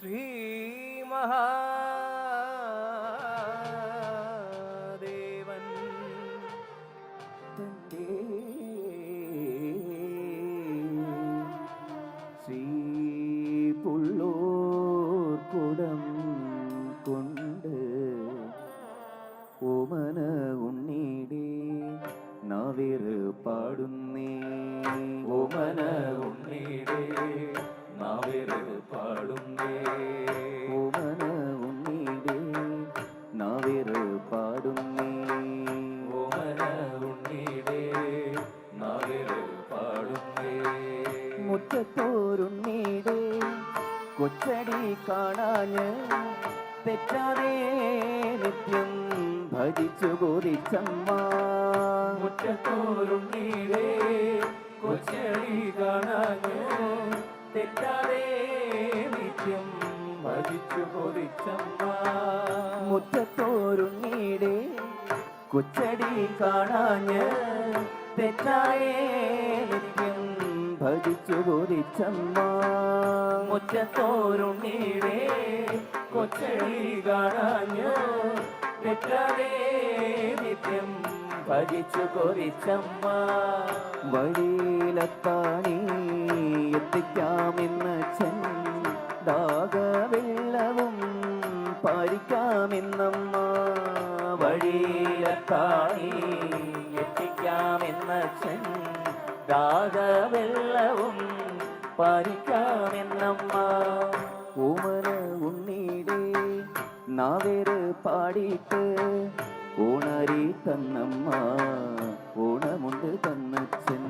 ശ്രീ മഹാദേവൻ തന്റെ ശ്രീ പുള്ളൂർ കുടം കൊണ്ട് ഓമന ഉണ്ണീടെ നാവേറ് പാടുന്നേ. ഓമന ഉണ്ണീടെ നാവേറ് പാടുന്നേ. ഓമന ഉണ്ണീടെ നാവേറ് പാടുന്നേ. ഓമന ഉണ്ണീടെ നാവേറ് പാടുന്നേ. മുറ്റത്തോരുണ്ണീടെ കൊച്ചടി കാണാഞ്ഞ് തെറ്റാതെ നിത്യം ഭജിച്ചു ബോധിച്ചമ്മ. മുറ്റത്തോരുണ്ണീടെ കൊച്ചടി കാണാഞ്ഞ് തെറ്റാതെ നിത്യം ഭജിച്ചു ബോധിച്ചമ്മ. മുറ്റത്തോരുണ്ണീടെ കൊച്ചടി കാണാഞ്ഞ് തെറ്റാതെ നിത്യം ഭജിച്ചു ബോധിച്ചമ്മ. മുറ്റത്തോരുണ്ണീടെ കൊച്ചടി കാണാഞ്ഞ് തെറ്റാതെ നിത്യം ഭജിച്ചു കൊതിച്ചമ്മ. വഴിയിലെത്താണി എത്തിക്കാമെന്നച്ഛൻ ദാഹവെള്ളവും പാലിക്കാമെന്നമ്മ. വഴിയിലെത്താണി എത്തിക്കാമെന്നച്ഛൻ ദാഹവെള്ളവും പാലിക്കാമെന്നമ്മ. ഓമന ഉണ്ണീടെ നാവേറ് പാടിയിട്ട് ഓണരി തന്നമ്മ. ഓണമുണ്ട് തന്നച്ഛൻ